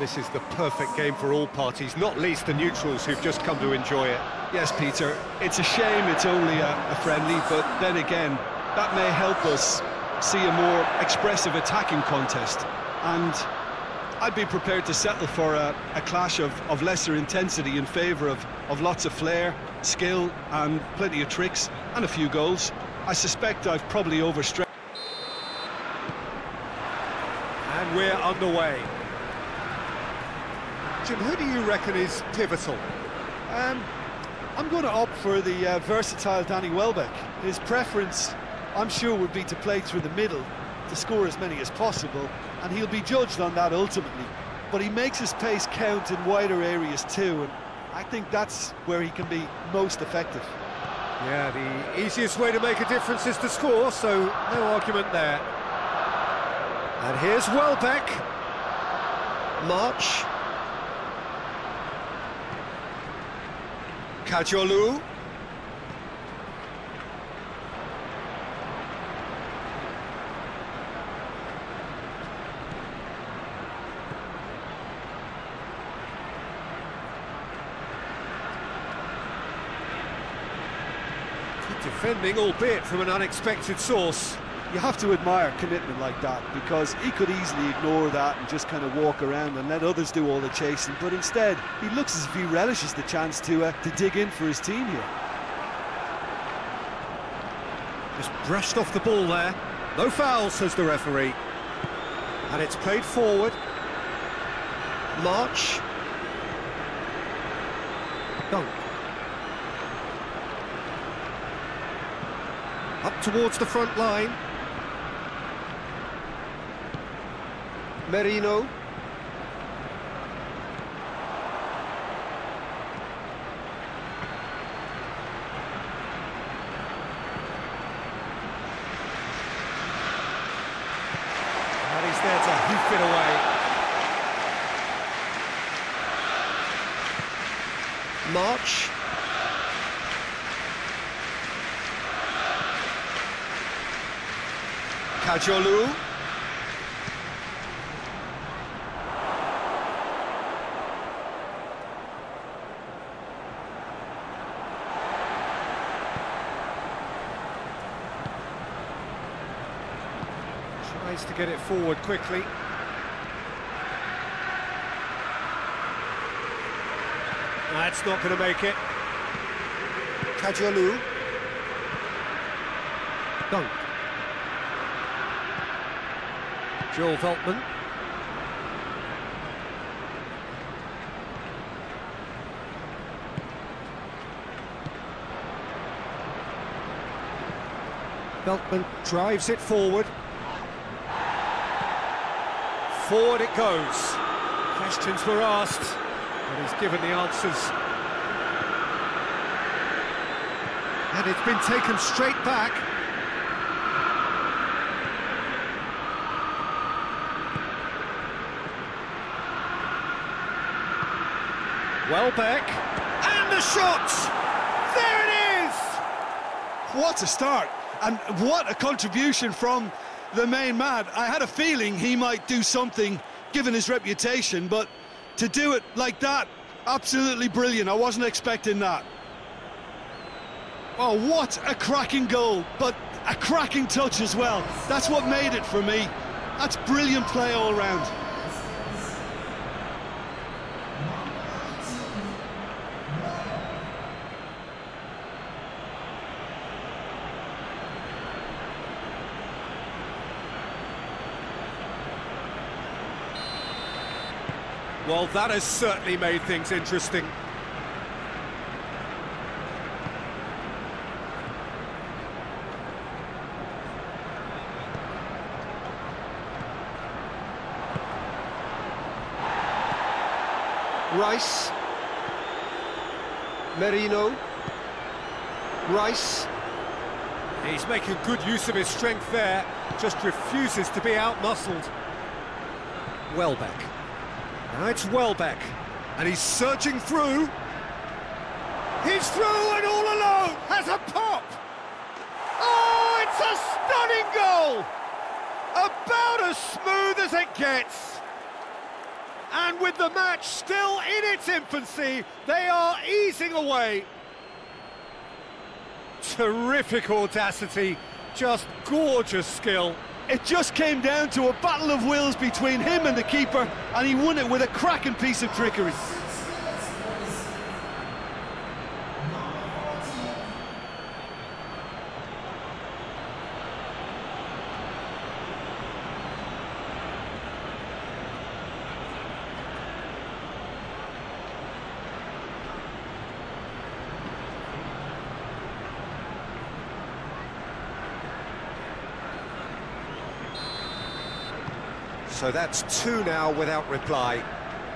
this is the perfect game for all parties, not least the neutrals who've just come to enjoy it. Yes, Peter, it's a shame it's only a friendly, but then again, that may help us see a more expressive attacking contest. And I'd be prepared to settle for a clash of lesser intensity in favour of lots of flair, skill, and plenty of tricks, and a few goals. I suspect I've probably overstretched. And we're underway. Jim, who do you reckon is pivotal? I'm going to opt for the versatile Danny Welbeck. His preference, I'm sure, would be to play through the middle, to score as many as possible, and he'll be judged on that ultimately. But he makes his pace count in wider areas too, and I think that's where he can be most effective. Yeah, the easiest way to make a difference is to score, so no argument there. And here's Welbeck. March. Kajolu. Good defending, albeit from an unexpected source. You have to admire commitment like that, because he could easily ignore that and just kind of walk around and let others do all the chasing, but instead he looks as if he relishes the chance to dig in for his team here. Just brushed off the ball there. No foul, says the referee. And it's played forward. March. Dunk. Up towards the front line. Merino. And he's there to hoof it away. March. Kajolu. Tries to get it forward quickly. That's not going to make it. Kajolu. Dunk. Joel Veltman. Veltman drives it forward. Forward it goes. Questions were asked, but he's given the answers. And it's been taken straight back. Welbeck, and the shot! There it is! What a start, and what a contribution from the main man. I had a feeling he might do something, given his reputation, but to do it like that, absolutely brilliant. I wasn't expecting that. Oh, what a cracking goal, but a cracking touch as well. That's what made it for me. That's brilliant play all round. Well, that has certainly made things interesting. Rice. Merino. Rice. He's making good use of his strength there, just refuses to be out-muscled. Welbeck. Now it's Welbeck, and he's surging through. He's through and all alone, has a pop! Oh, it's a stunning goal! About as smooth as it gets. And with the match still in its infancy, they are easing away. Terrific audacity, just gorgeous skill. It just came down to a battle of wills between him and the keeper, and he won it with a cracking piece of trickery. So that's 2 now without reply.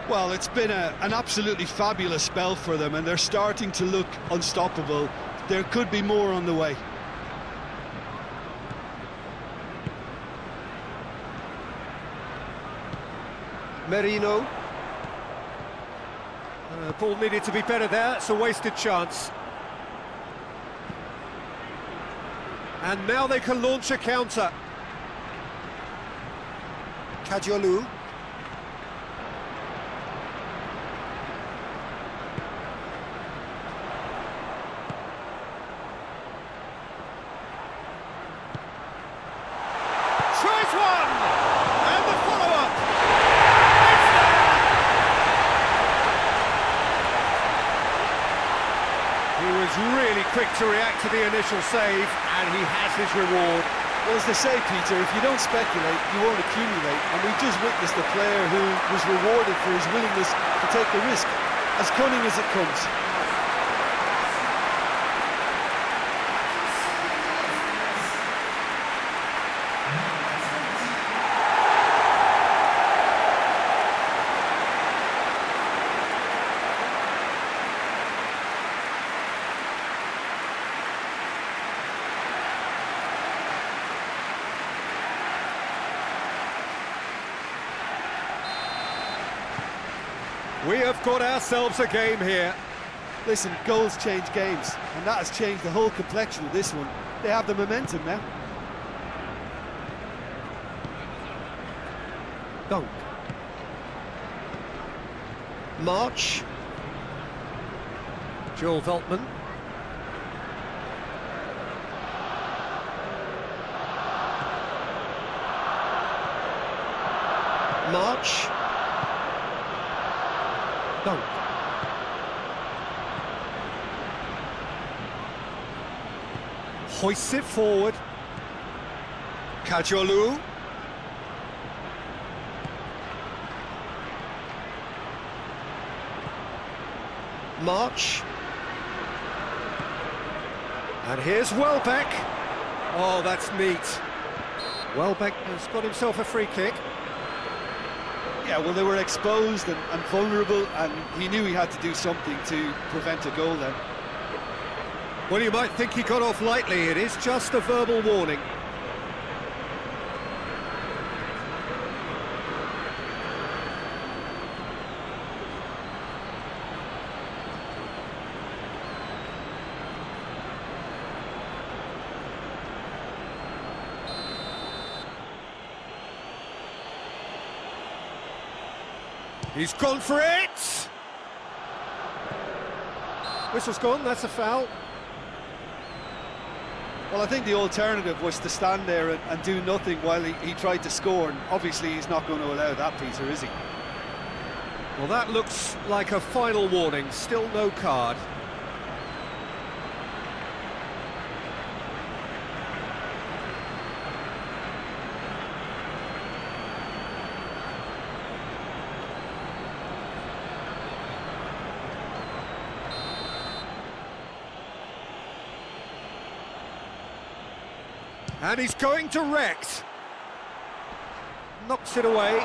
Well, it's been an absolutely fabulous spell for them, and they're starting to look unstoppable. There could be more on the way. Merino. Ball needed to be better there, it's a wasted chance. And now they can launch a counter. Kadiolu. Tries one! And the follow-up! It's there! He was really quick to react to the initial save, and he has his reward. Well, as they say, Peter, if you don't speculate, you won't accumulate. And we just witnessed a player who was rewarded for his willingness to take the risk, as cunning as it comes. We have got ourselves a game here. Listen, goals change games, and that has changed the whole complexion of this one. They have the momentum now. Dunk. March. Joel Veltman. March. Dunk. Hoists it forward. Kadiolu. March. And here's Welbeck. Oh, that's neat. Welbeck has got himself a free kick. Yeah, well, they were exposed and vulnerable, and he knew he had to do something to prevent a goal then. Well, you might think he got off lightly. It is just a verbal warning. He's gone for it! Whistle's gone, that's a foul. Well, I think the alternative was to stand there and do nothing while he tried to score, and obviously he's not going to allow that, Peter, is he? Well, that looks like a final warning, still no card. And he's going direct. Knocks it away.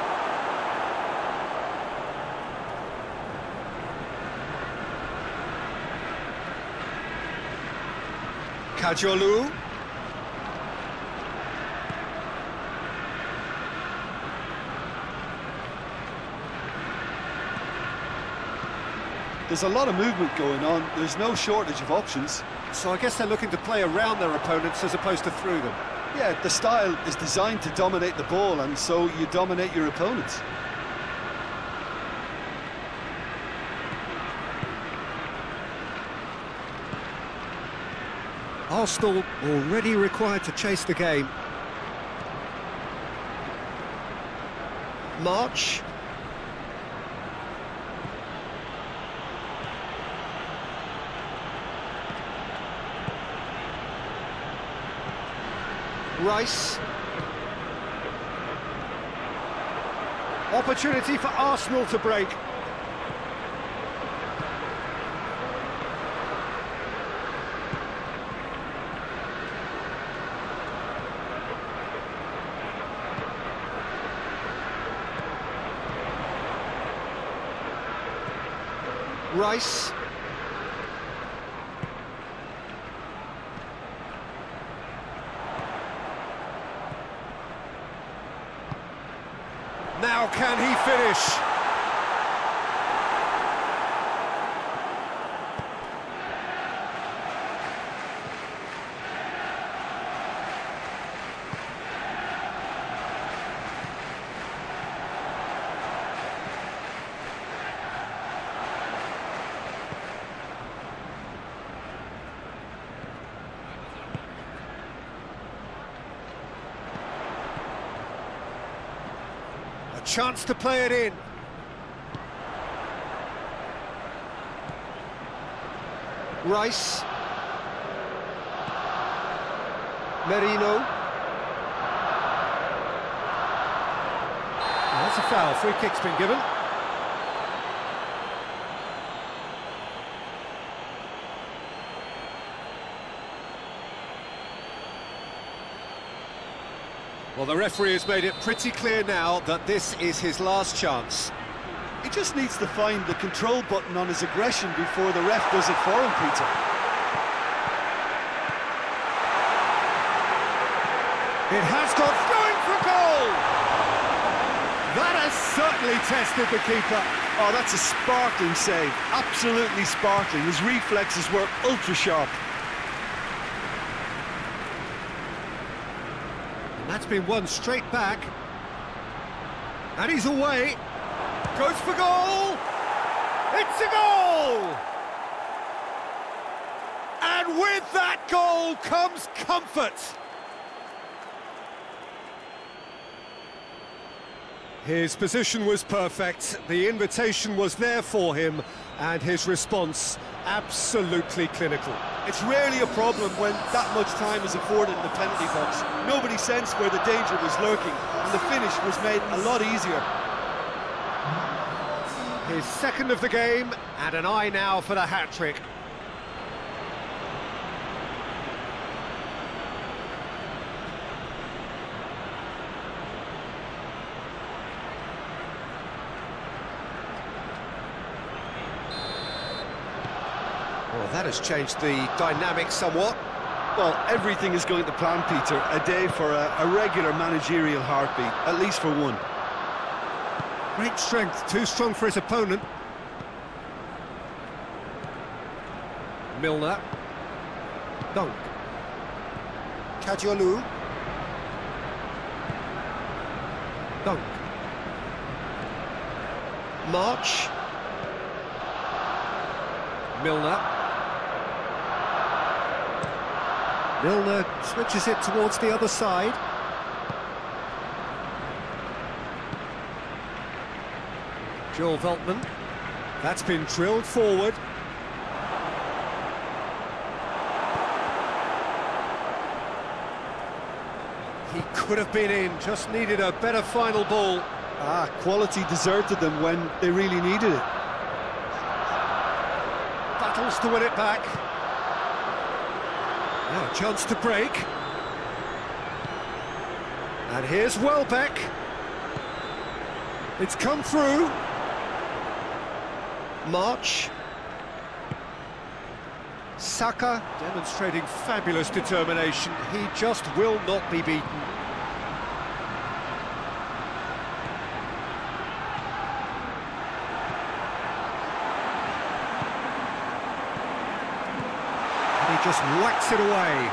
Kadiolu. There's a lot of movement going on. There's no shortage of options. So I guess they're looking to play around their opponents as opposed to through them. Yeah, the style is designed to dominate the ball, and so you dominate your opponents. Arsenal already required to chase the game. March. Rice. Opportunity for Arsenal to break. Rice. Now can he finish? A chance to play it in. Rice. Merino. That's a foul. Free kick's been given. Well, the referee has made it pretty clear now that this is his last chance. He just needs to find the control button on his aggression before the ref does it for him, Peter. It has got going for goal! That has certainly tested the keeper. Oh, that's a sparkling save. Absolutely sparkling. His reflexes were ultra sharp. That's been won straight back. And he's away. Goes for goal! It's a goal! And with that goal comes comfort. His position was perfect, the invitation was there for him, and his response absolutely clinical. It's rarely a problem when that much time is afforded in the penalty box. Nobody sensed where the danger was lurking, and the finish was made a lot easier. His second of the game, and an eye now for the hat-trick. Well, that has changed the dynamic somewhat. Well, everything is going to plan, Peter. A day for a regular managerial heartbeat, at least for one. Great strength, too strong for his opponent. Milner. Dunk. Kadiolu. Dunk. March. Milner. Milner switches it towards the other side. Joel Veltman. That's been drilled forward. He could have been in, just needed a better final ball. Quality deserted them when they really needed it. Battles to win it back. Now a chance to break. And here's Welbeck. It's come through. March. Saka demonstrating fabulous determination. He just will not be beaten. And he just whacks it away.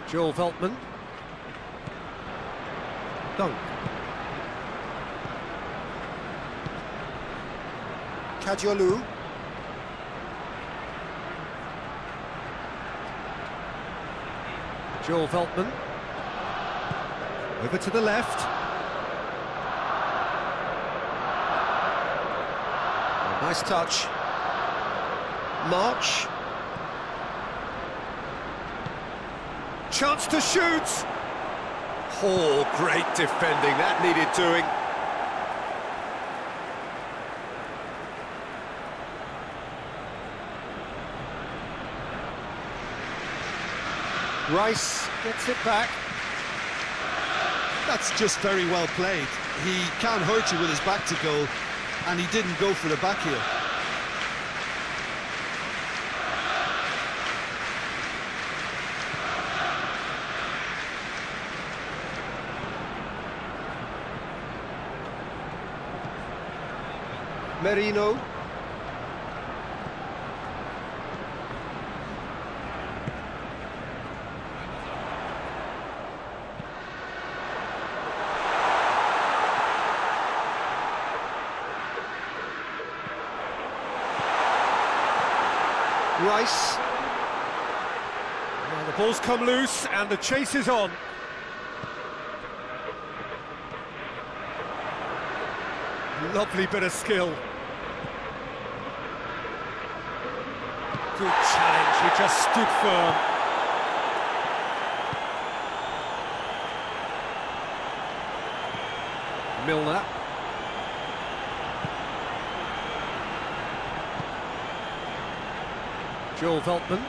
Joel Veltman. Dunk. Kadiolu. Joel Veltman. Over to the left. Oh, nice touch. March. Chance to shoot. Oh, great defending. That needed doing. Rice gets it back. That's just very well played. He can't hurt you with his back to goal, and he didn't go for the back heel. Merino. Rice. Well, the ball's come loose and the chase is on. Lovely bit of skill. Good challenge, he just stood firm. Milner. Joel Veltman.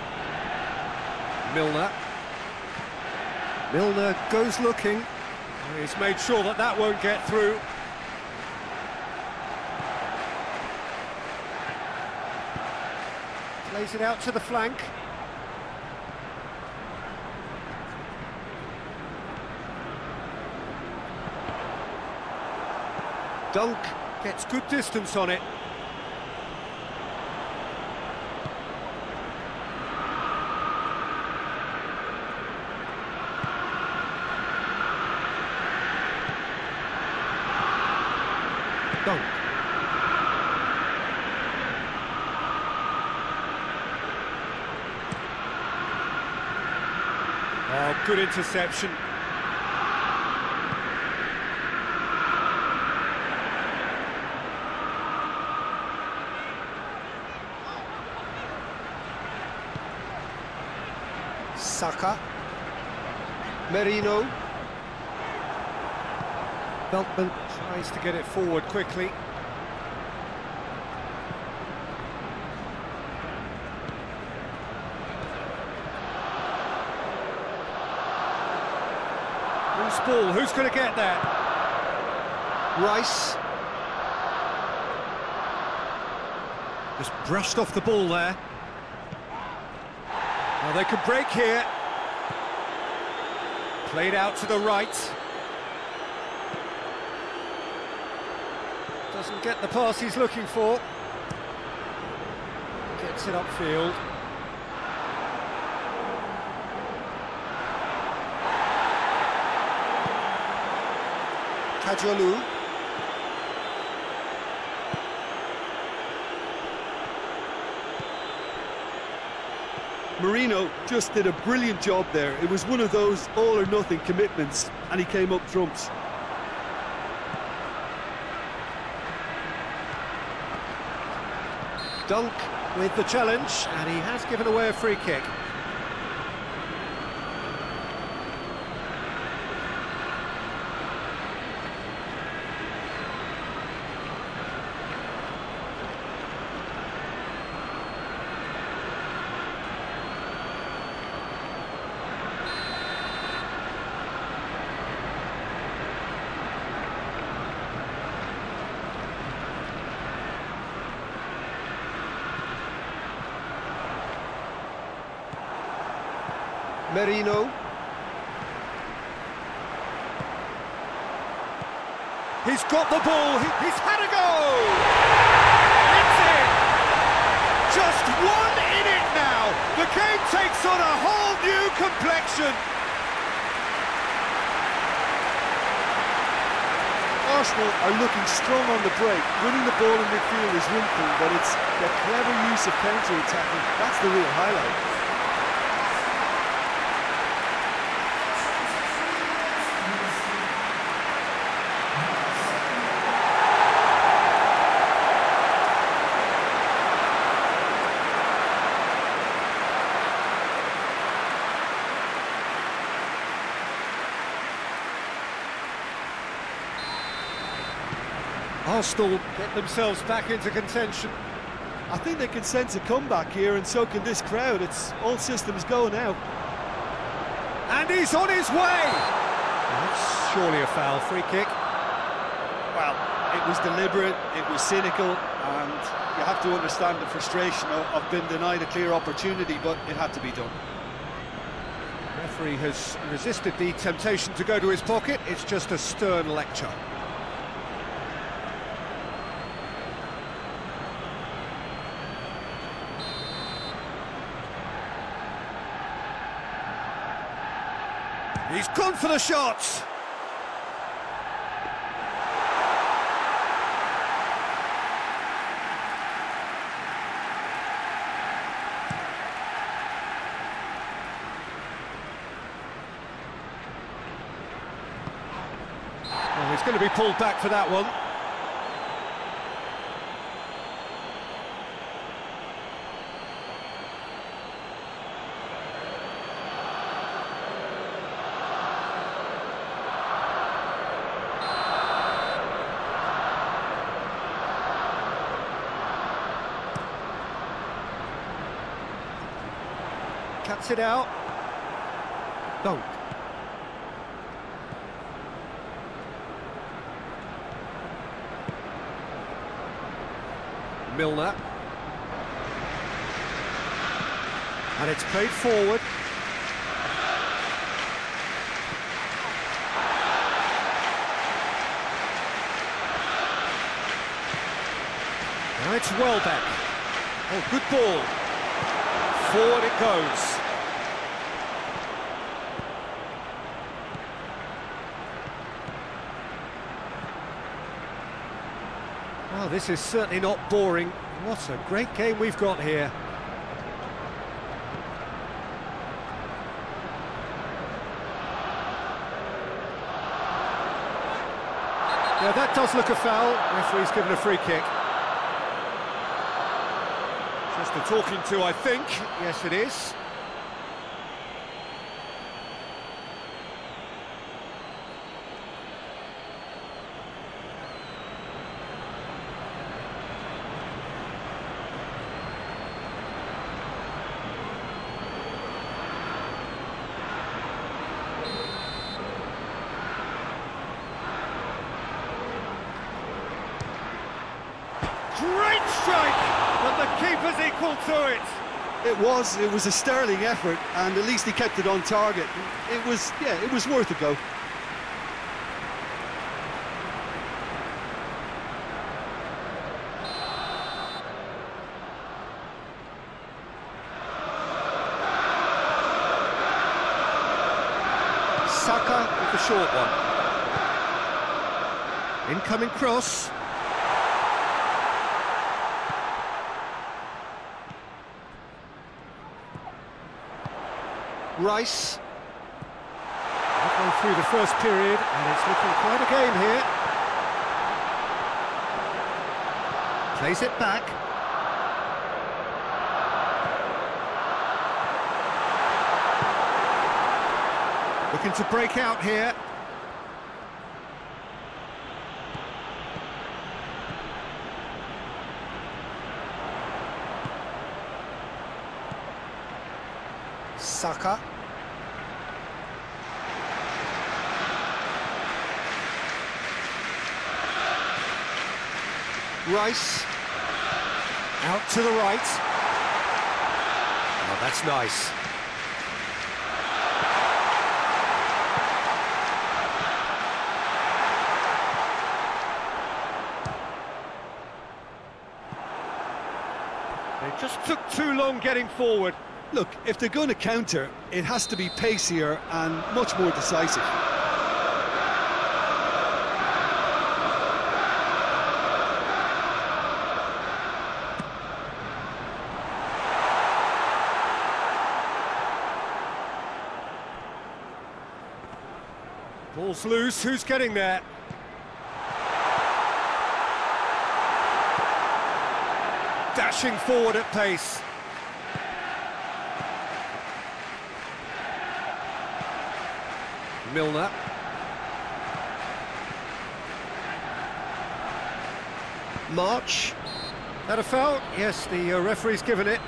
Milner. Milner goes looking. He's made sure that that won't get through. Plays it out to the flank. Dunk gets good distance on it. Dunk. Oh, good interception. Saka. Merino. Veltman tries to get it forward quickly. Loose ball, who's going to get that? Rice. Just brushed off the ball there. Well, they could break here. Played out to the right. Doesn't get the pass he's looking for. Gets it upfield. Kadiolu. Merino just did a brilliant job there. It was one of those all-or-nothing commitments, and he came up trumps. Dunk with the challenge, and he has given away a free kick. Merino. He's got the ball, he's had a go! It's in! Just one in it now! The game takes on a whole new complexion! Oh, Arsenal are looking strong on the break. Winning the ball in midfield is one thing, but it's the clever use of counter-attacking. That's the real highlight. Arsenal get themselves back into contention. I think they can sense a comeback here, and so can this crowd. It's all systems go now. And he's on his way! That's surely a foul, free kick. Well, it was deliberate, it was cynical, and you have to understand the frustration of being denied a clear opportunity, but it had to be done. The referee has resisted the temptation to go to his pocket. It's just a stern lecture. He's gone for the shots! Well, he's going to be pulled back for that one. Cuts it out. Donk. Milner. And it's played forward. Now it's Welbeck. Oh, good ball. Forward it goes. Well, this is certainly not boring. What a great game we've got here. Yeah, that does look a foul. Referee's given a free kick. Just a talking to, I think. Yes, it is. Great strike, but the keeper's equal to it. It was a sterling effort, and at least he kept it on target. It was worth a go. Saka with the short one. Incoming cross. Rice. Halfway through the first period, and it's looking quite a game here. Plays it back. Looking to break out here. Saka. Rice. Out to the right. Oh, that's nice. They just took too long getting forward. Look, if they're going to counter, it has to be pacier and much more decisive. Ball's loose, who's getting there? Dashing forward at pace. Milner. March. That a foul? Yes, the referee's given it.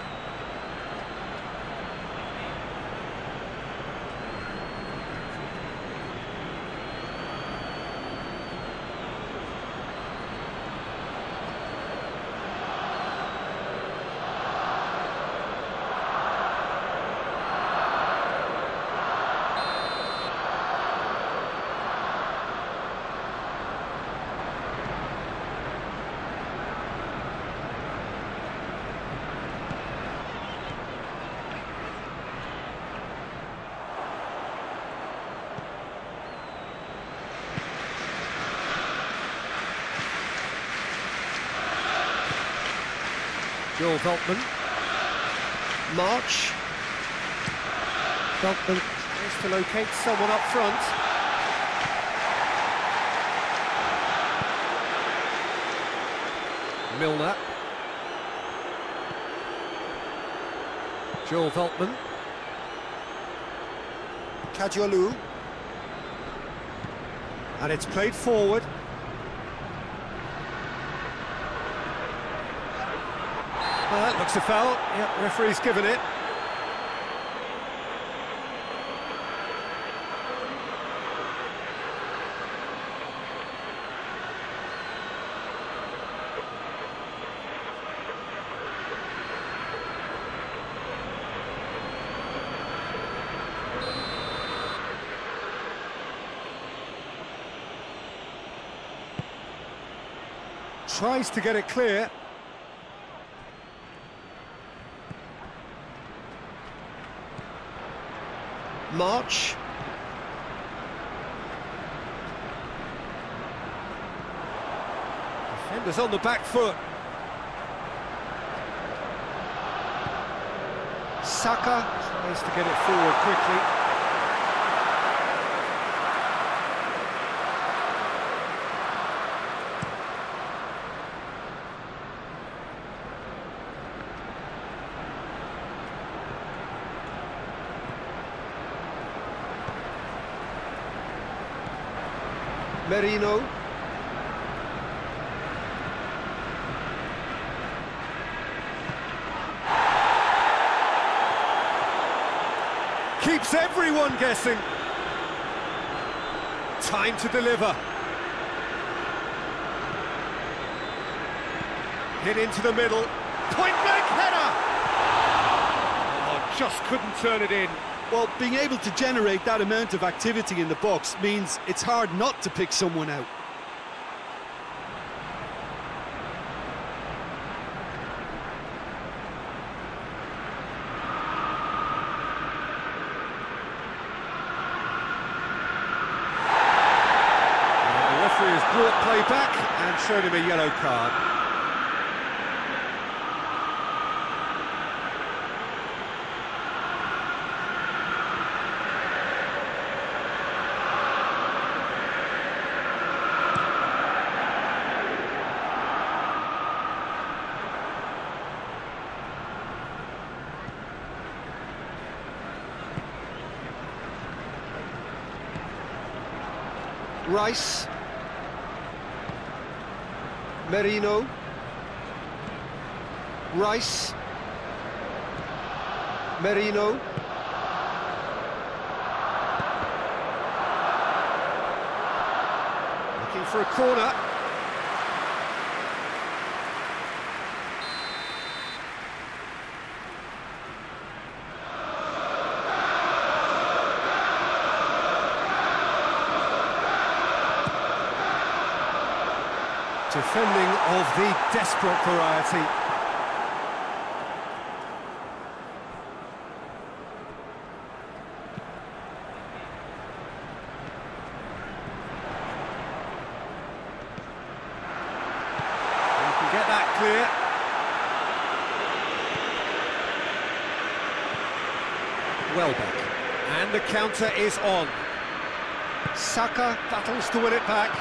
Joel Veltman. March. Veltman tries to locate someone up front. Milner. Joel Veltman. Kajolu. And it's played forward. Well, that looks a foul. Yep, referee's given it. Tries to get it clear. March. Defenders on the back foot. Saka tries to get it forward quickly. Merino. Keeps everyone guessing. Time to deliver. Hit into the middle. Point blank header! Oh, just couldn't turn it in. Well, being able to generate that amount of activity in the box means it's hard not to pick someone out. The referee has brought play back and shown him a yellow card. Rice. Merino. Rice. Merino. Looking for a corner. Defending of the desperate variety. You can get that clear. Welbeck. And the counter is on. Saka battles to win it back.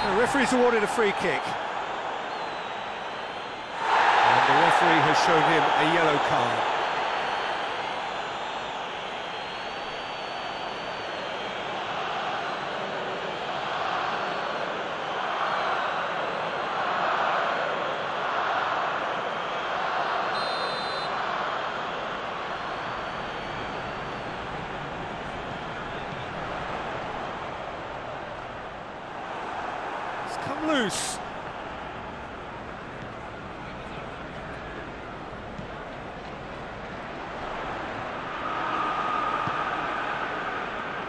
The referee's awarded a free kick. And the referee has shown him a yellow card. Come loose.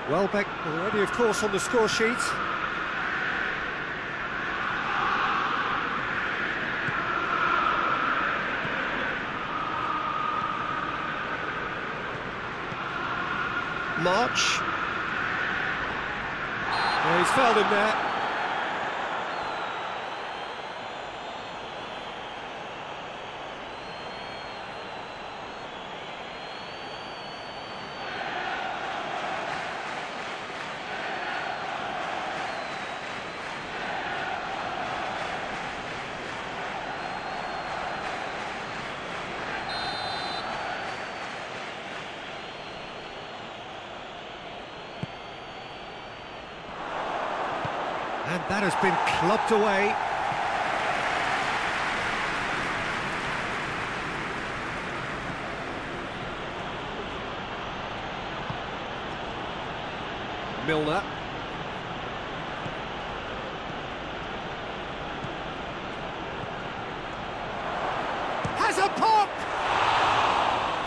Welbeck already, of course, on the score sheet. March. Yeah, he's fouled him there. And that has been clubbed away. Milner. Has a pop!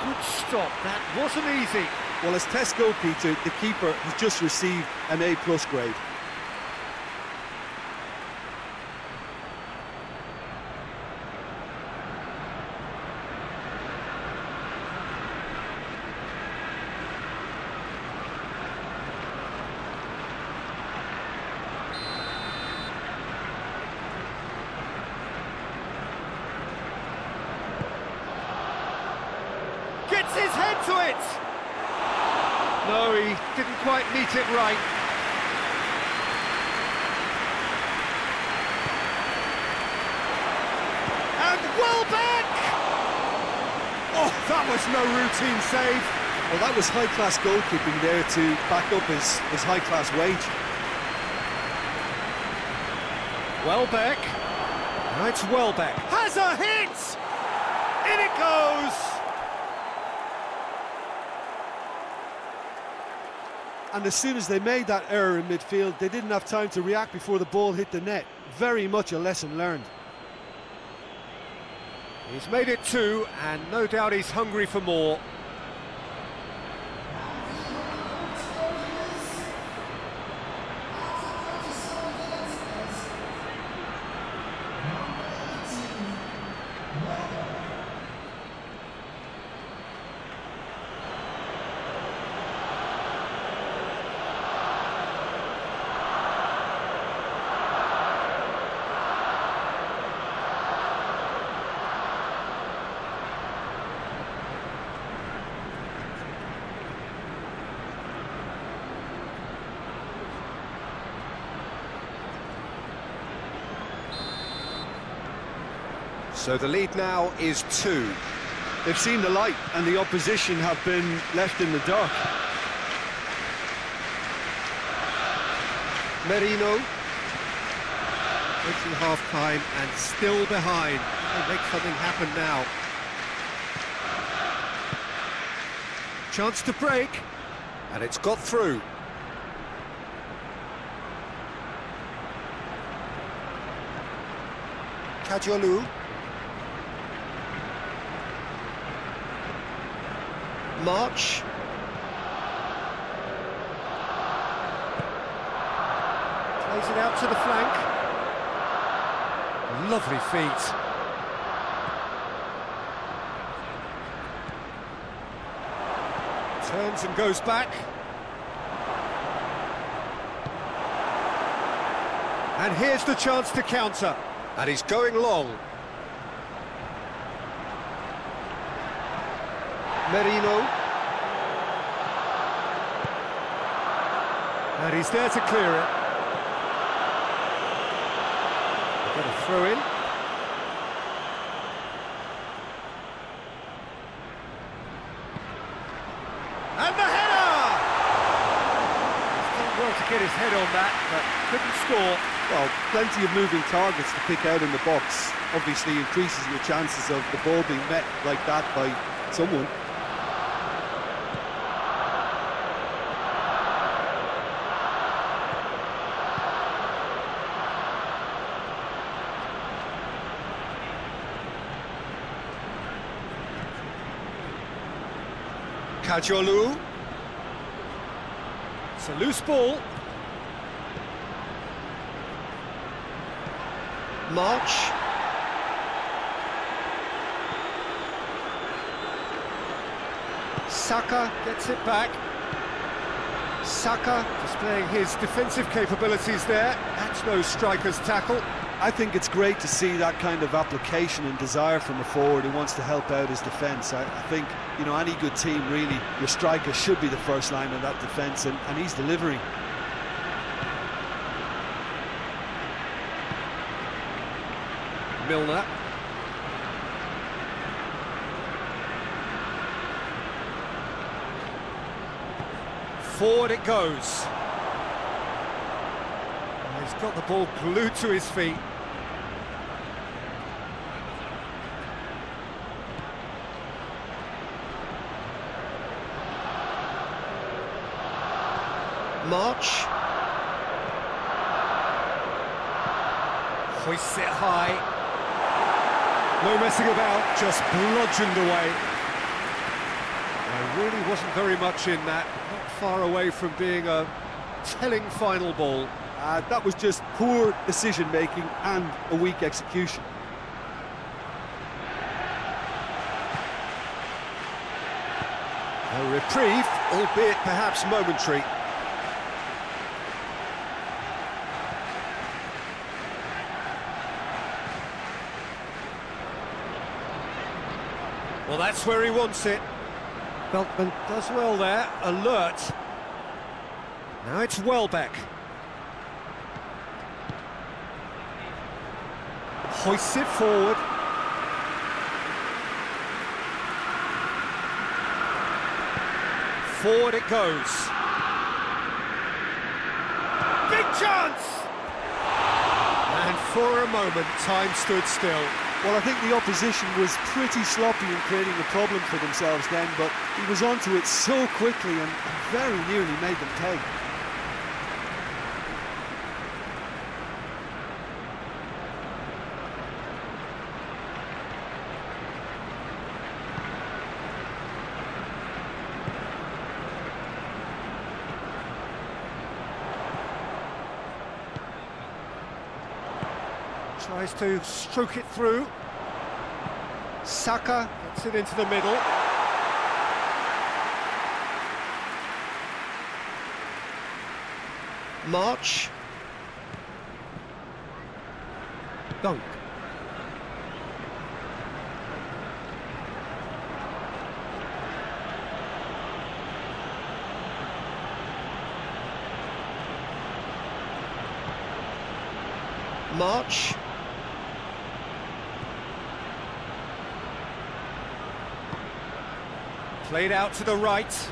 Good stop, that wasn't easy. Well, as test go, Peter, the keeper has just received an A+ grade. Gets his head to it! No, he didn't quite meet it right. And Welbeck! Oh, that was no routine save. Well, that was high-class goalkeeping there to back up his high-class wage. Welbeck. Now it's Welbeck. Has a hit! In it goes! And as soon as they made that error in midfield, they didn't have time to react before the ball hit the net. Very much a lesson learned. He's made it 2, and no doubt he's hungry for more. So the lead now is 2. They've seen the light and the opposition have been left in the dark. Merino. Reaching half-time and still behind. They'll make something happen now. Chance to break. And it's got through. Kajolu. March. Plays it out to the flank. Lovely feet. Turns and goes back. And here's the chance to counter. And he's going long. Merino. And he's there to clear it. They've got a throw in. And the header! He's done well to get his head on that, but couldn't score. Well, plenty of moving targets to pick out in the box. Obviously increases your chances of the ball being met like that by someone. Kajolu. It's a loose ball. March. Saka gets it back. Saka displaying his defensive capabilities there. That's no striker's tackle. I think it's great to see that kind of application and desire from a forward who wants to help out his defence. I think, you know, any good team, really, your striker should be the first line of that defence, and he's delivering. Milner. Forward it goes. He's got the ball glued to his feet. March. Hoists it high. No messing about, just bludgeoned away. There really wasn't very much in that. Not far away from being a telling final ball. That was just poor decision-making and a weak execution. A reprieve, albeit perhaps momentary. Well, that's where he wants it. Beltman does well there, alert. Now it's Welbeck. Hoists it forward. Forward it goes. Big chance! And for a moment, time stood still. Well, I think the opposition was pretty sloppy in creating a problem for themselves then, but he was onto it so quickly and very nearly made them pay. Tries to stroke it through. Saka gets it into the middle. March. Dunk. March. Played out to the right.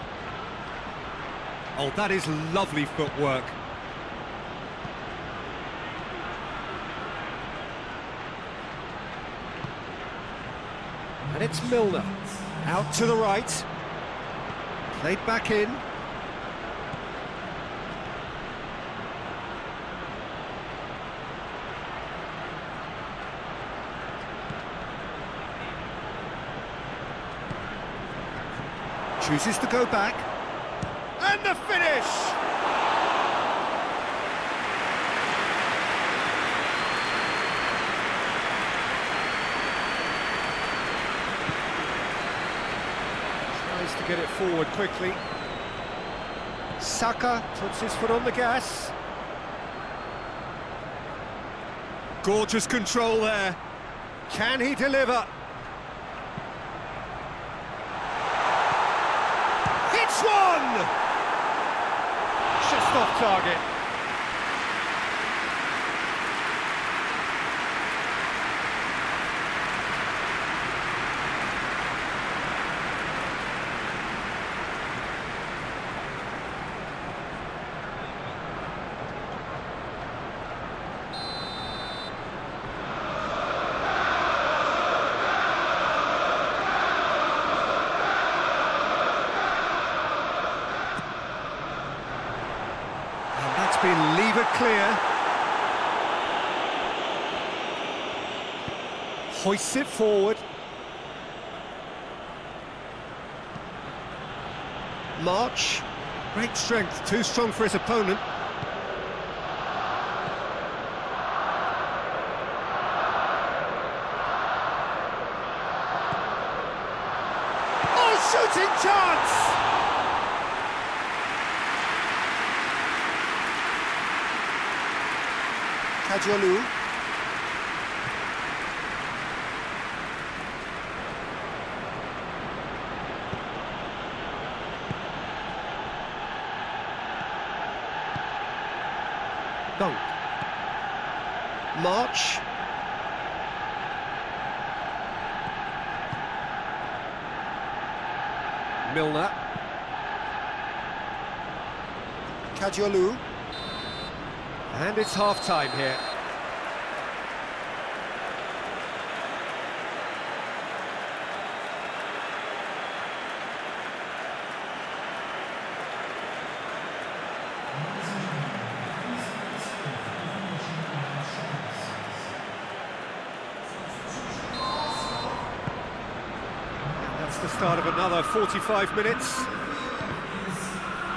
Oh, that is lovely footwork. And it's Milner. Out to the right. Played back in. Chooses to go back. And the finish! Tries to get it forward quickly. Saka puts his foot on the gas. Gorgeous control there. Can he deliver? one! Just off target. Been levered clear. Hoists it forward. March. Great strength, too strong for his opponent. Oh, shooting chance! Kajolu. Dunk. March. Milner. Kajolu. And it's half-time here. And that's the start of another 45 minutes.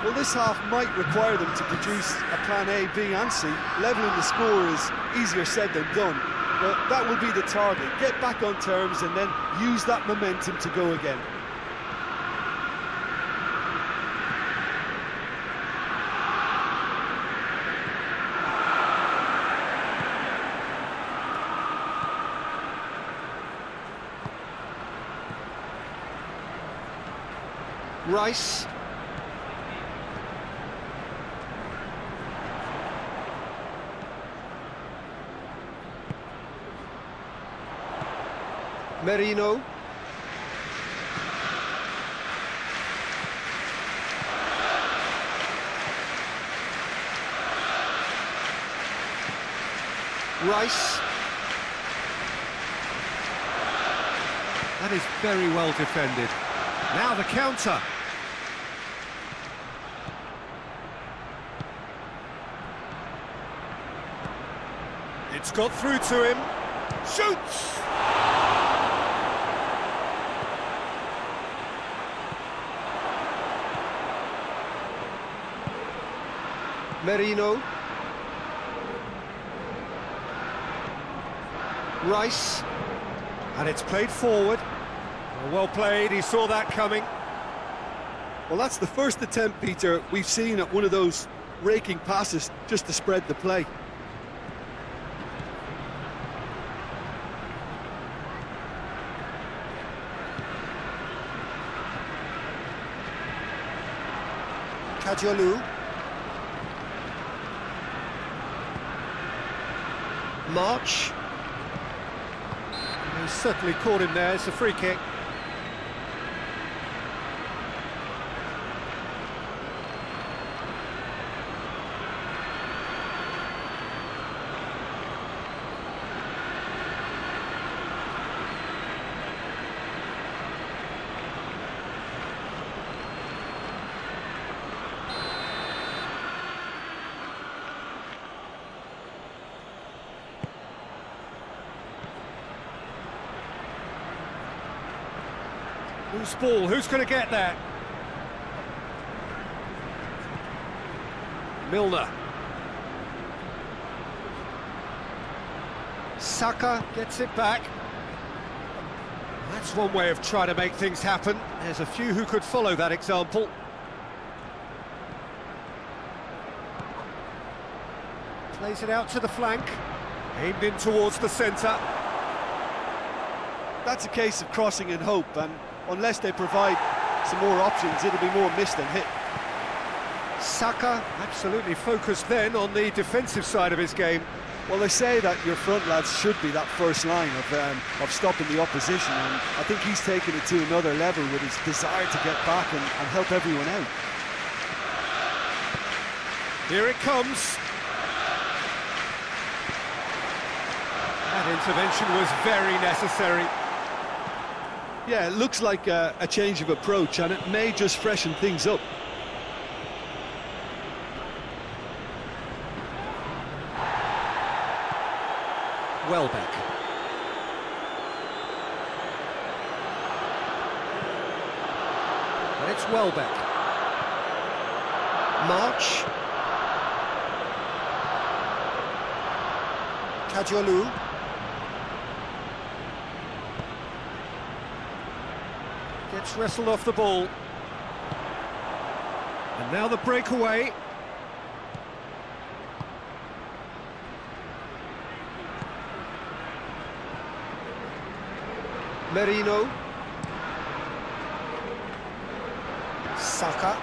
Well, this half might require them to produce a plan A, B and C. Levelling the score is easier said than done, but that will be the target. Get back on terms and then use that momentum to go again. Rice. Merino. Rice. That is very well defended. Now the counter. It's got through to him. Shoots! Merino. Rice. And it's played forward. Well played, he saw that coming. Well, that's the first attempt, Peter, we've seen at one of those raking passes just to spread the play. Kajolu. March. He's certainly caught him there, it's a free kick. Loose ball, who's going to get that? Milner. Saka gets it back. That's one way of trying to make things happen. There's a few who could follow that example. Plays it out to the flank. Aimed in towards the centre. That's a case of crossing in hope, and unless they provide some more options, it'll be more miss than hit. Saka absolutely focused then on the defensive side of his game. Well, they say that your front lads should be that first line of stopping the opposition, and I think he's taken it to another level with his desire to get back and help everyone out. Here it comes. That intervention was very necessary. Yeah, it looks like a change of approach, and it may just freshen things up. Welbeck. And it's Welbeck. March. Kajolu. Gets wrestled off the ball. And now the breakaway. Merino. Saka.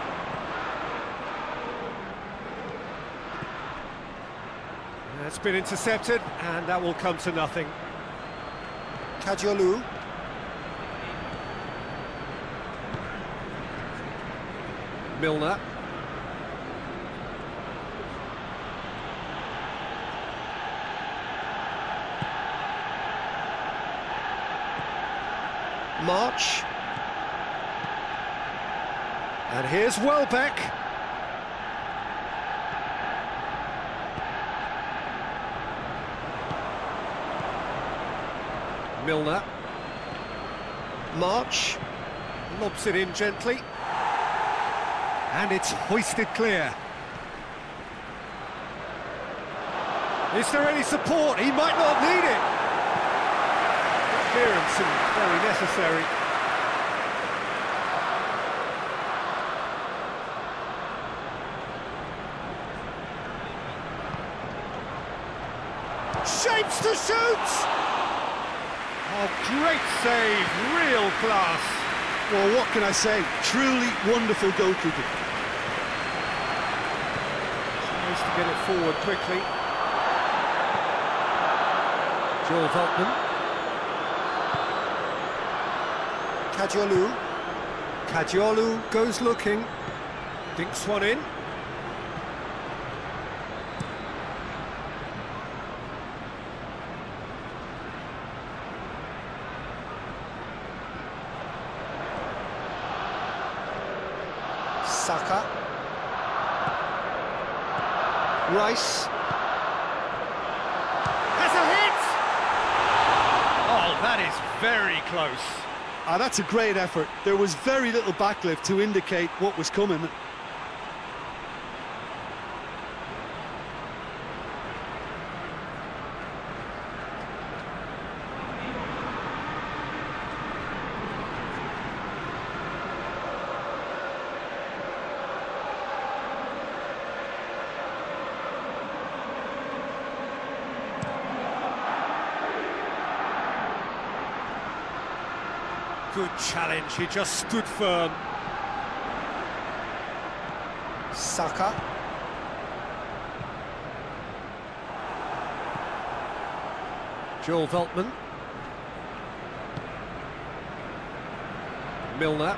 That's been intercepted, and that will come to nothing. Kajolu. Milner. March. And here's Welbeck. Milner. March. Lobs it in gently. And it's hoisted clear. Is there any support? He might not need it. Clearance and very necessary. Shapes to shoot! Oh, great save, real class. Well, what can I say? Truly wonderful goalkeeping. Tries to get it forward quickly. Joel Veltman. Kajolu. Kajolu goes looking. Dinks one in. Saka. Rice. Has a hit! Oh, that is very close. Ah, that's a great effort. There was very little backlift to indicate what was coming. Good challenge, he just stood firm. Saka. Joel Veltman. Milner.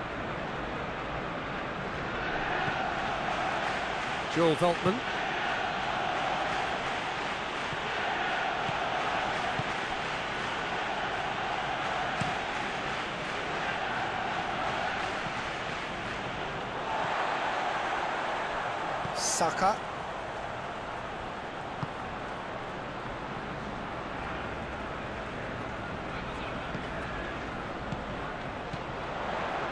Joel Veltman. Saka.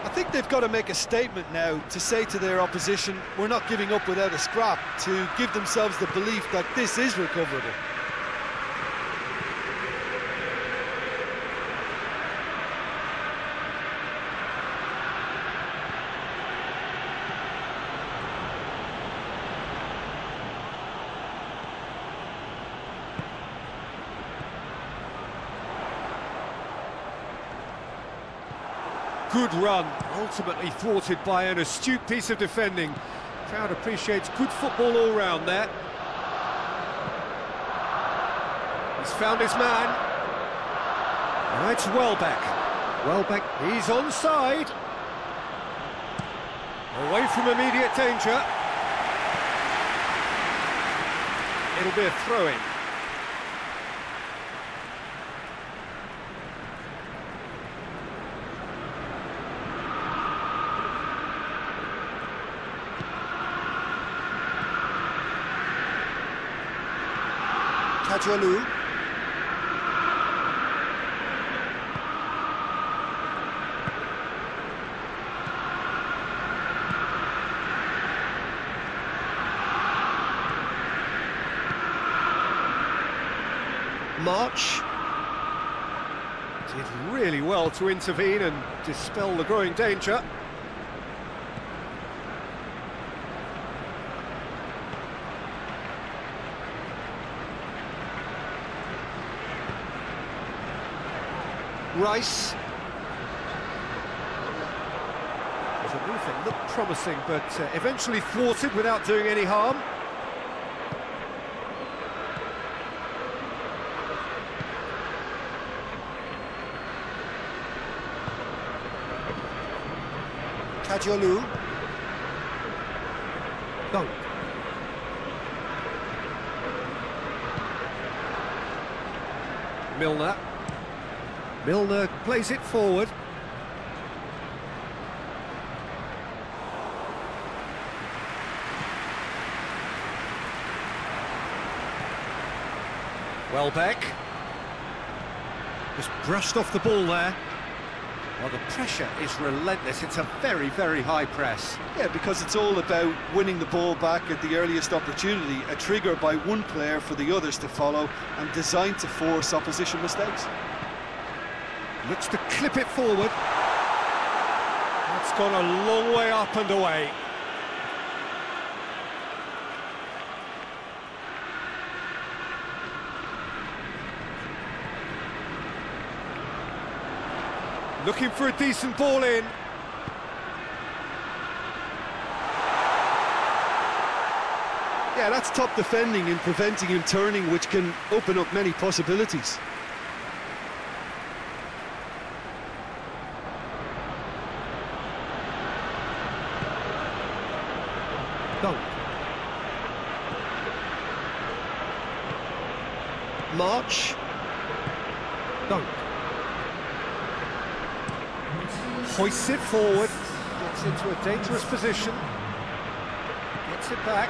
I think they've got to make a statement now to say to their opposition, we're not giving up without a scrap, to give themselves the belief that this is recoverable. Good run, ultimately thwarted by an astute piece of defending. Crowd appreciates good football all round there. He's found his man. Now it's Welbeck. Welbeck, he's onside. Away from immediate danger. It'll be a throw-in. Kajolu. March did really well to intervene and dispel the growing danger. Rice. The movement looked promising, but eventually thwarted without doing any harm. Kajolu. Dunk. Milner. Milner plays it forward. Welbeck. Just brushed off the ball there. Well, the pressure is relentless. It's a very, very high press. Yeah, because it's all about winning the ball back at the earliest opportunity, a trigger by one player for the others to follow and designed to force opposition mistakes. Looks to clip it forward. That's gone a long way up and away. Looking for a decent ball in. Yeah, that's top defending and preventing him turning, which can open up many possibilities. Dunk. March. Dunk. Hoists it forward, gets into a dangerous position, gets it back.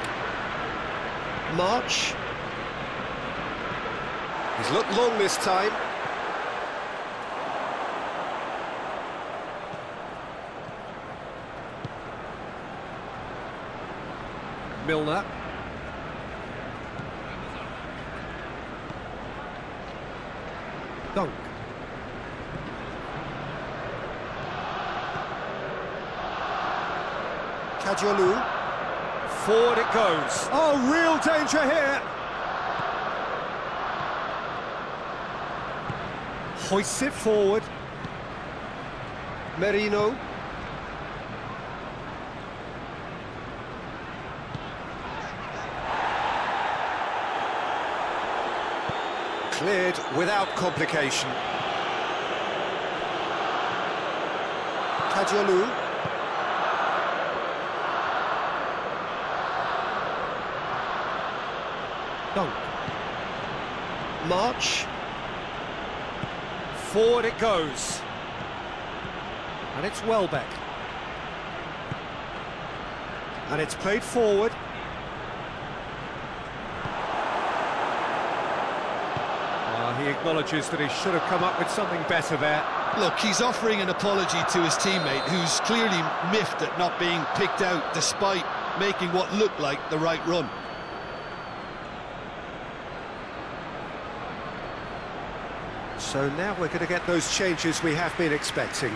March. He's looked long this time. Milner. Dunk. Kajolu. Forward it goes. Oh, real danger here. Hoists it forward. Merino. Cleared without complication. Kajolu. Dunk. March. Forward it goes. And it's Welbeck. And it's played forward. He acknowledges that he should have come up with something better there. Look, he's offering an apology to his teammate, who's clearly miffed at not being picked out despite making what looked like the right run. So now we're going to get those changes we have been expecting.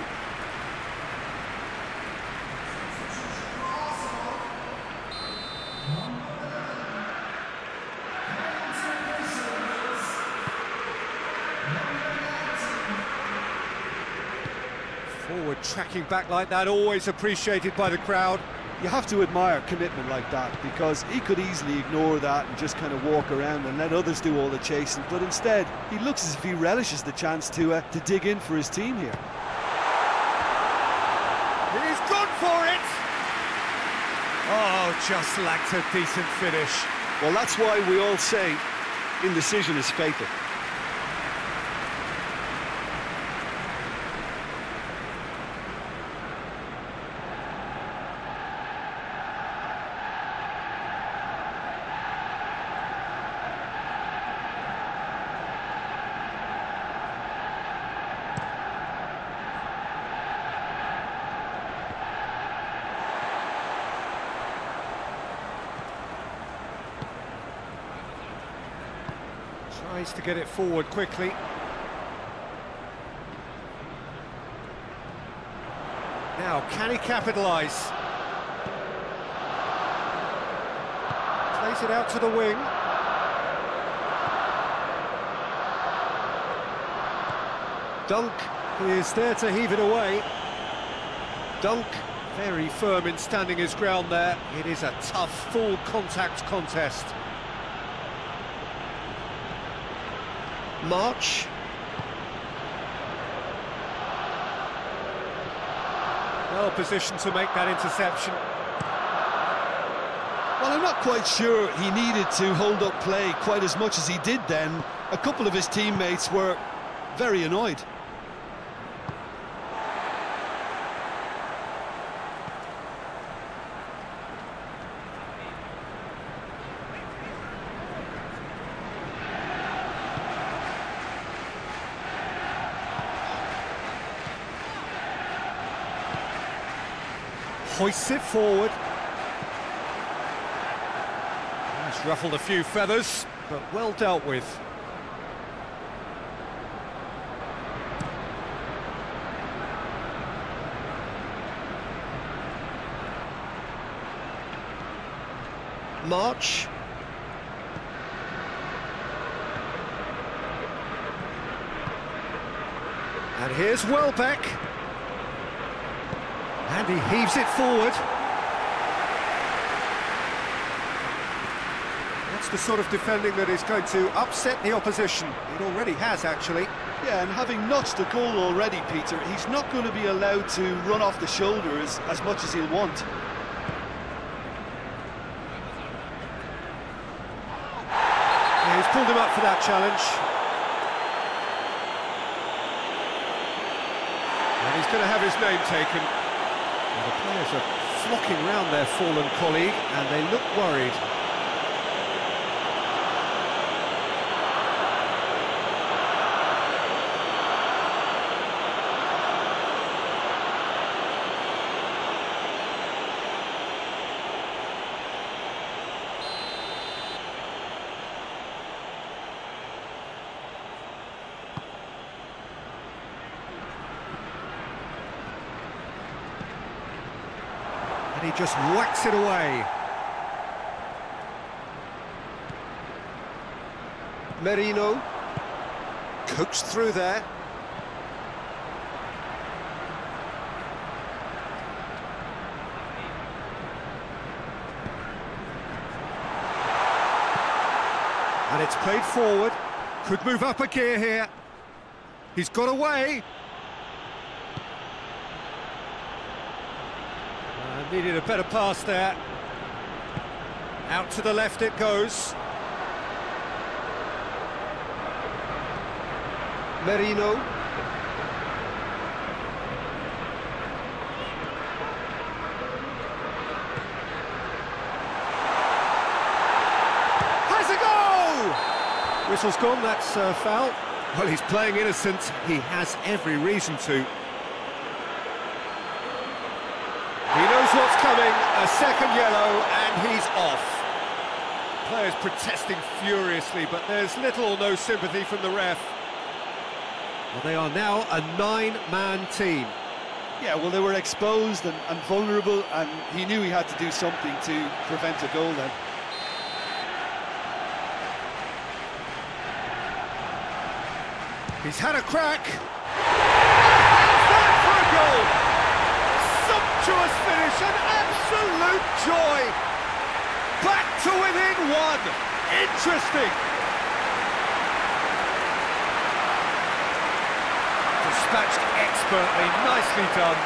Forward tracking back like that, always appreciated by the crowd. You have to admire commitment like that, because he could easily ignore that and just kind of walk around and let others do all the chasing, but instead he looks as if he relishes the chance to dig in for his team here. He's gone for it! Oh, just lacked a decent finish. Well, that's why we all say indecision is fatal. Tries to get it forward quickly. Now, can he capitalise? Plays it out to the wing. Dunk is there to heave it away. Dunk, very firm in standing his ground there. It is a tough, full contact contest. March. Well positioned to make that interception. Well, I'm not quite sure he needed to hold up play quite as much as he did then. A couple of his teammates were very annoyed. Hoists it forward. He's ruffled a few feathers, but well dealt with. March. And here's Welbeck. And he heaves it forward. That's the sort of defending that is going to upset the opposition. It already has, actually. Yeah, and having notched the goal already, Peter, he's not going to be allowed to run off the shoulders as much as he'll want. Yeah, he's pulled him up for that challenge. And he's going to have his name taken. Well, the players are flocking round their fallen colleague, and they look worried. And he just whacks it away. Merino coaxed through there. And it's played forward. Could move up a gear here. He's got away. Needed a better pass there. Out to the left it goes. Merino. Has a go! Whistle's gone, that's foul. Well, he's playing innocent. He has every reason to. He knows what's coming, a second yellow, and he's off. Players protesting furiously, but there's little or no sympathy from the ref. Well, they are now a 9-man team. Yeah, well, they were exposed and vulnerable, and he knew he had to do something to prevent a goal then. He's had a crack. That for a goal! Sumptuous finish, an absolute joy! Back to within one! Interesting! Dispatched expertly, nicely done.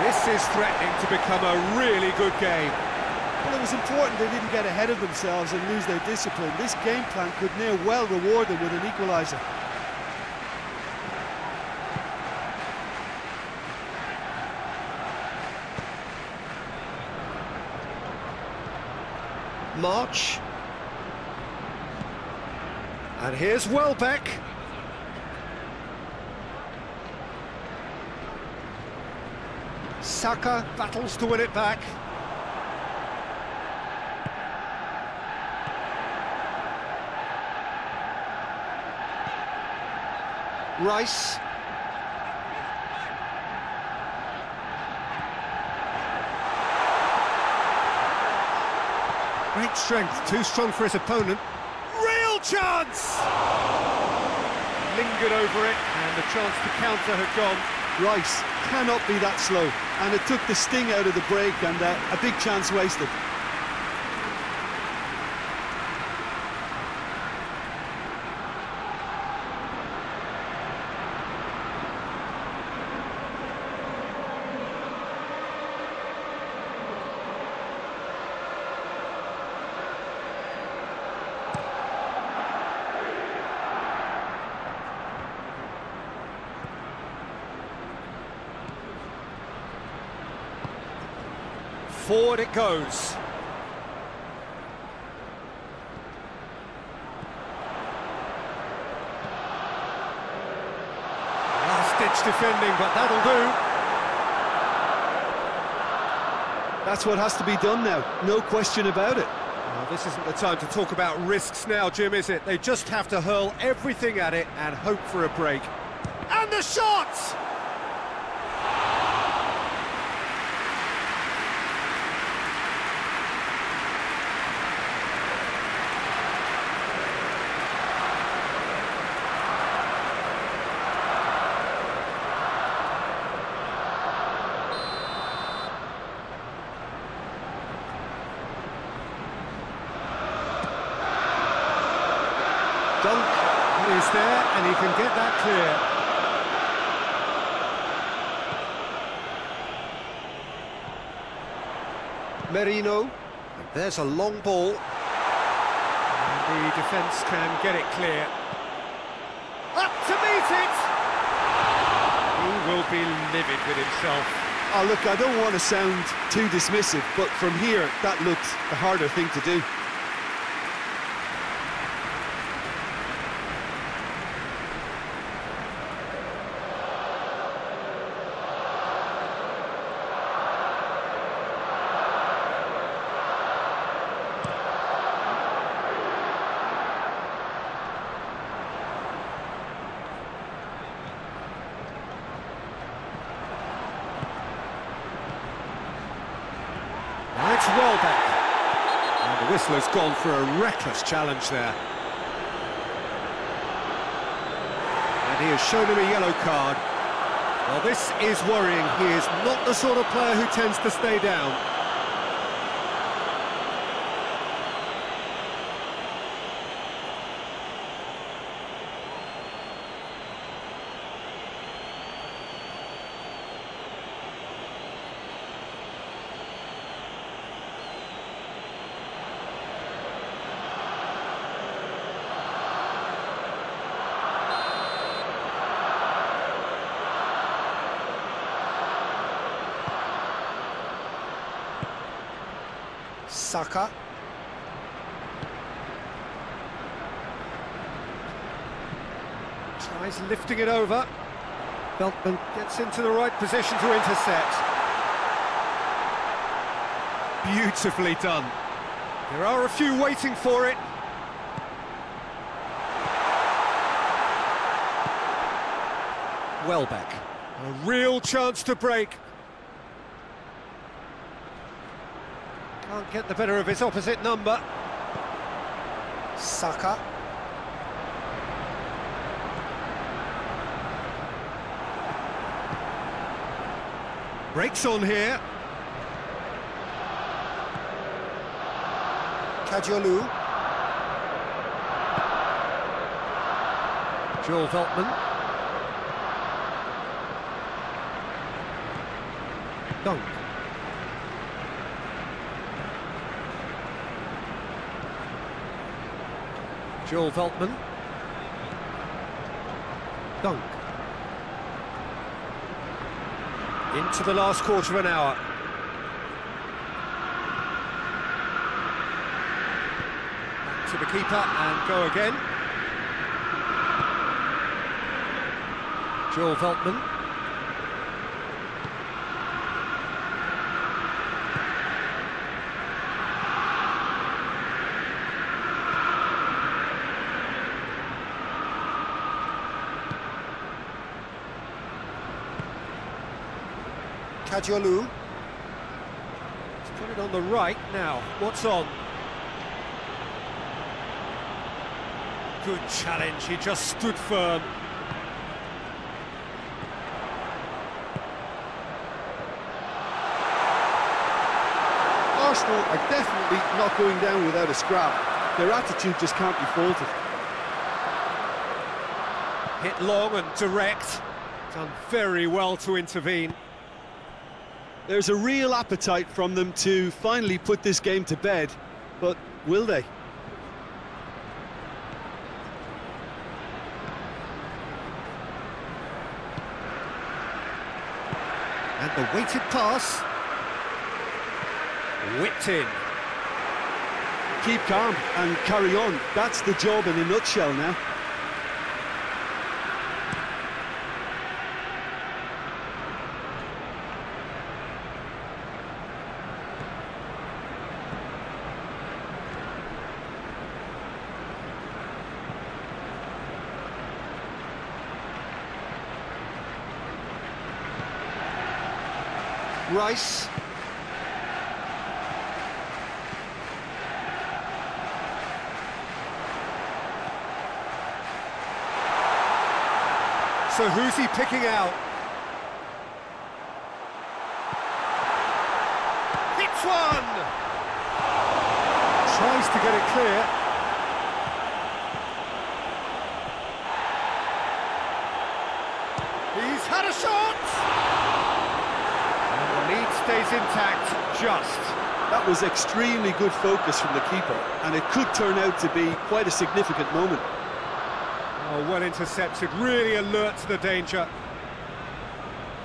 This is threatening to become a really good game. Well, it was important they didn't get ahead of themselves and lose their discipline. This game plan could now well reward them with an equaliser. March. And here's Welbeck. Saka battles to win it back. Rice. Great strength, too strong for his opponent. Real chance! Lingered over it, and the chance to counter had gone. Rice cannot be that slow, and it took the sting out of the break, and a big chance wasted. Forward it goes. Last-ditch defending, but that'll do. That's what has to be done now, no question about it. Well, this isn't the time to talk about risks now, Jim, is it? They just have to hurl everything at it and hope for a break. And the shot! Dunk is there, and he can get that clear. Merino, and there's a long ball. And the defence can get it clear. Up to meet it! He will be livid with himself. Oh, look, I don't want to sound too dismissive, but from here, that looked the harder thing to do. Now it's Welbeck. And the whistler's gone for a reckless challenge there. And he has shown him a yellow card. Well, this is worrying. He is not the sort of player who tends to stay down. Saka. Tries lifting it over. Veltman gets into the right position to intercept. Beautifully done. There are a few waiting for it. Welbeck. A real chance to break. Can't get the better of his opposite number. Saka. Breaks on here. Kajolu. Joel Veltman. Dunk. Joel Veltman. Dunk. Into the last quarter of an hour. Back to the keeper and go again. Joel Veltman. Kajolu. He's put it on the right now. What's on? Good challenge, he just stood firm. Arsenal are definitely not going down without a scrap. Their attitude just can't be faulted. Hit long and direct. Done very well to intervene. There's a real appetite from them to finally put this game to bed, but will they? And the weighted pass. Whipped in. Keep calm and carry on. That's the job in a nutshell now. Rice. So who's he picking out? Hits one! Tries to get it clear. He's had a shot! And the lead stays intact, just. That was extremely good focus from the keeper, and it could turn out to be quite a significant moment. Oh, well intercepted, really alert to the danger.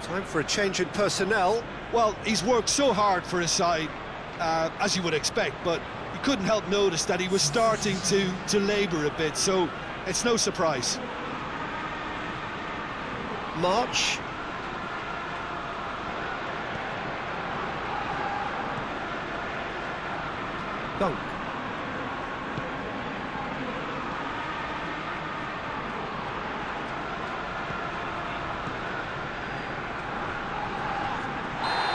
Time for a change in personnel. Well, he's worked so hard for his side, as you would expect, but you couldn't help notice that he was starting to labour a bit, so it's no surprise. March. Dunk.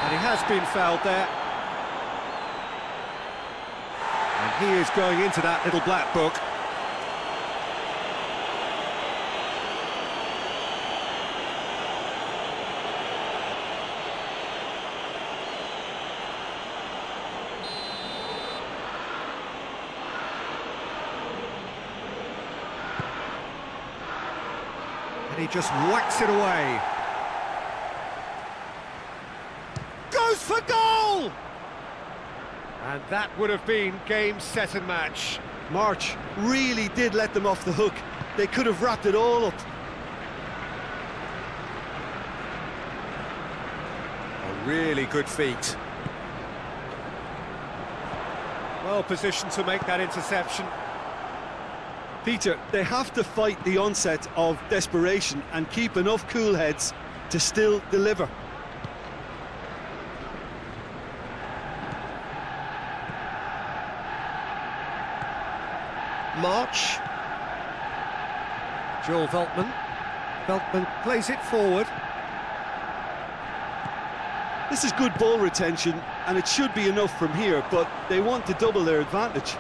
And he has been fouled there. And he is going into that little black book. And he just whacks it away. Goes for goal! And that would have been game, set and match. March really did let them off the hook. They could have wrapped it all up. A really good feat. Well positioned to make that interception. Peter, they have to fight the onset of desperation and keep enough cool heads to still deliver. March. Joel Veltman. Veltman plays it forward. This is good ball retention, and it should be enough from here, but they want to double their advantage.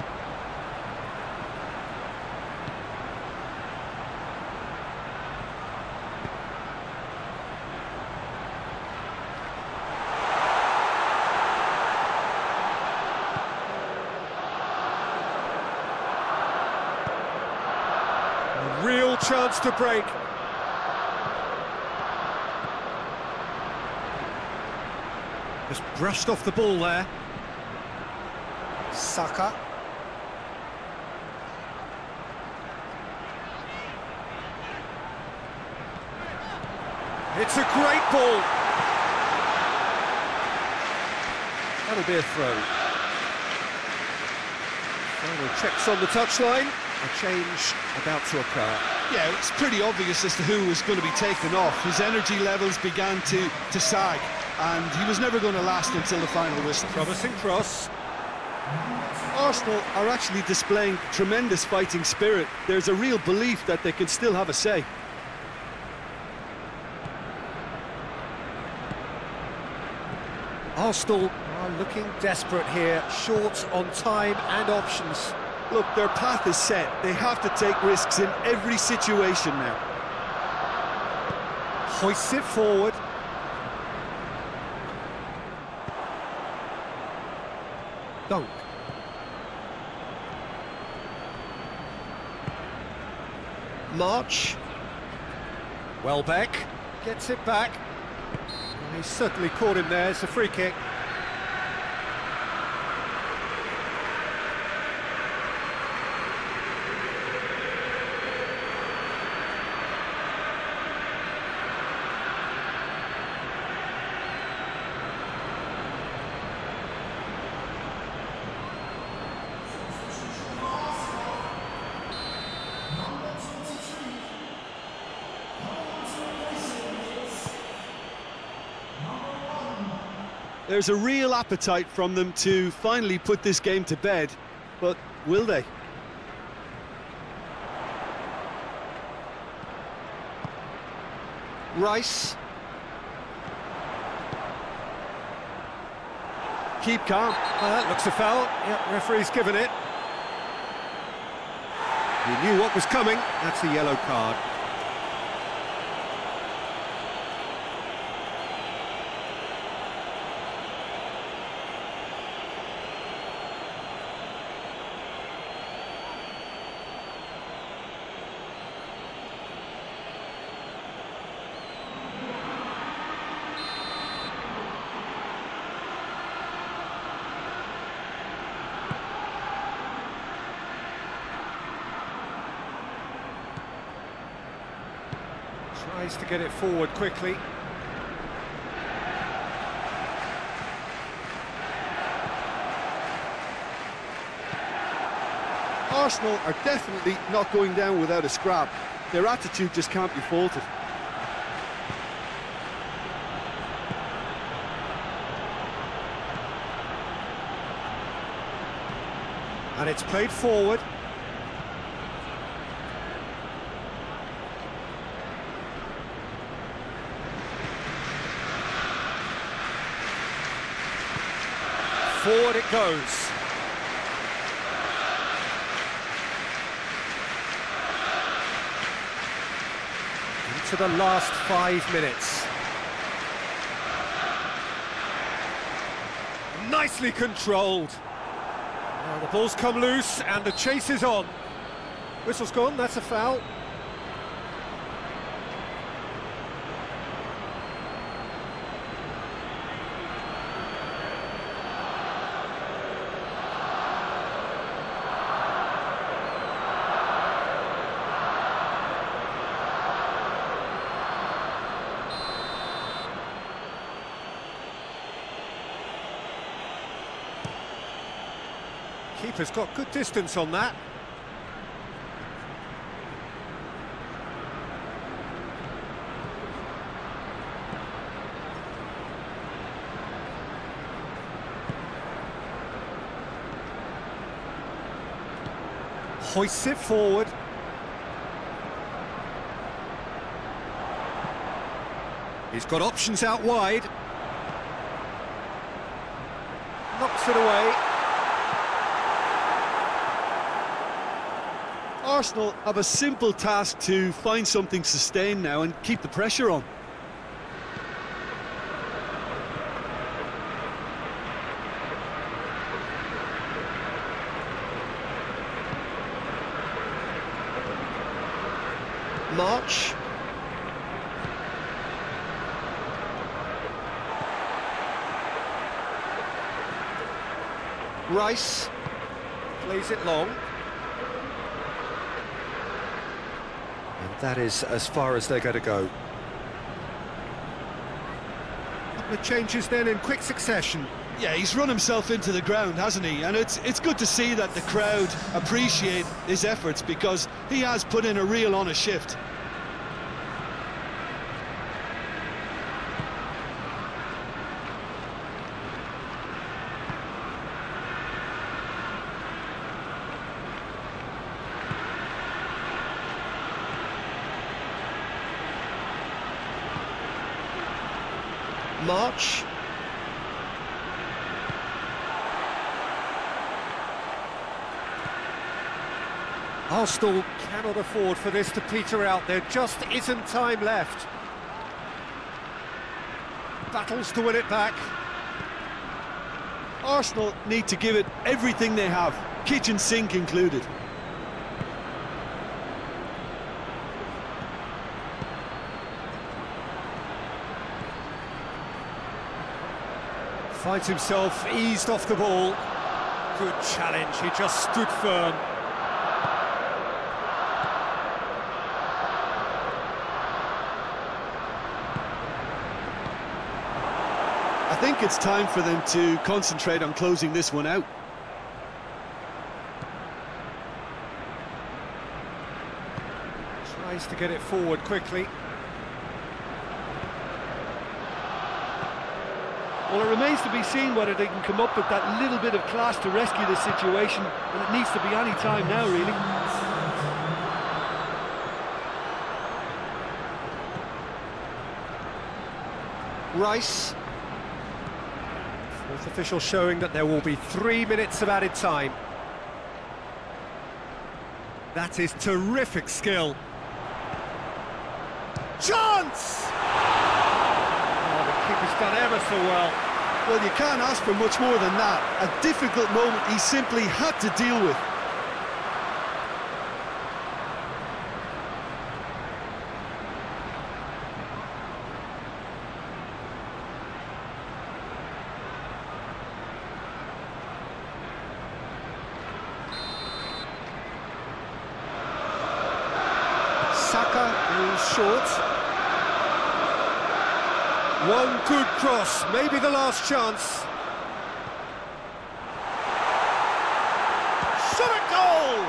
A real chance to break. Just brushed off the ball there. Saka. It's a great ball. That'll be a throw. Final checks on the touchline. A change about to occur. Yeah, it's pretty obvious as to who was going to be taken off. His energy levels began to sag, and he was never going to last until the final whistle. Promising cross. Arsenal are actually displaying tremendous fighting spirit. There's a real belief that they can still have a say. Arsenal are looking desperate here, short on time and options. Look, their path is set. They have to take risks in every situation now. Hoists it forward. Dunk. March. Welbeck gets it back. He's certainly caught him there. It's a free kick. There's a real appetite from them to finally put this game to bed, but will they? Rice. Keep calm. That looks a foul. Yep, referee's given it. He knew what was coming. That's a yellow card. Tries to get it forward quickly. Arsenal are definitely not going down without a scrap. Their attitude just can't be faulted. And it's played forward. Forward it goes. Into the last 5 minutes. Nicely controlled. Now the ball's come loose and the chase is on. Whistle's gone, that's a foul. Keeper's got good distance on that. Hoists it forward. He's got options out wide. knocks it away. Arsenal have a simple task to find something sustained now and keep the pressure on. March. Rice plays it long. And that is as far as they're going to go. Couple of changes then in quick succession. Yeah, he's run himself into the ground, hasn't he? And it's good to see that the crowd appreciate his efforts, because he has put in a real honest shift. March. Arsenal cannot afford for this to peter out. There just isn't time left. Battles to win it back. Arsenal need to give it everything they have, kitchen sink included. Finds himself eased off the ball. Good challenge, he just stood firm. I think it's time for them to concentrate on closing this one out. Tries to get it forward quickly. Well, it remains to be seen whether they can come up with that little bit of class to rescue this situation, and it needs to be any time now, really. Rice. Fourth official showing that there will be 3 minutes of added time. That is terrific skill. Chance! Oh, the keeper's done ever so well. Well, you can't ask for much more than that. A difficult moment he simply had to deal with. Saka is short. One good cross, maybe the last chance. Shot at goal!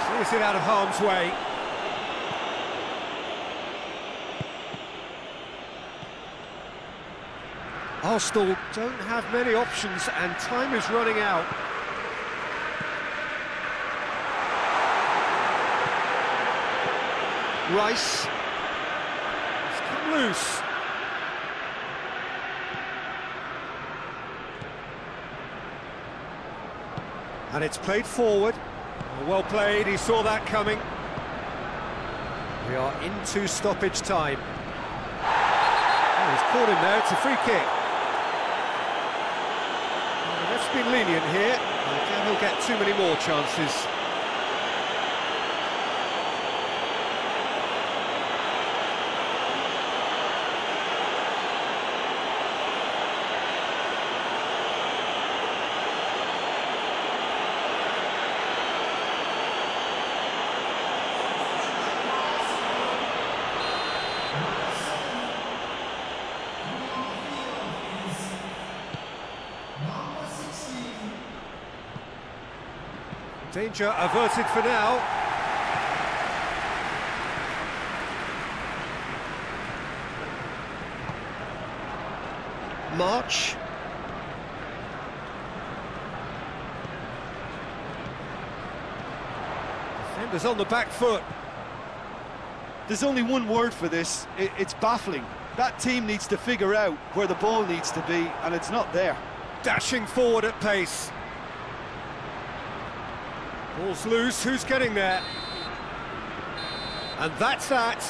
Clears it out of harm's way. Arsenal don't have many options and time is running out. Rice. It's come loose. And it's played forward. Well played, he saw that coming. We are into stoppage time. Oh, he's caught him there, it's a free kick. The ref's been lenient here. I doubt he'll get too many more chances. Danger averted for now. March. Defenders on the back foot. There's only one word for this, it's baffling. That team needs to figure out where the ball needs to be, and it's not there. dashing forward at pace. Ball's loose, who's getting there? And that's that.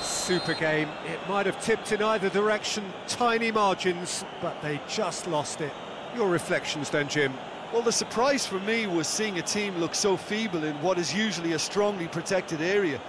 Super game. It might have tipped in either direction, tiny margins, but they just lost it. Your reflections then, Jim? Well, the surprise for me was seeing a team look so feeble in what is usually a strongly protected area.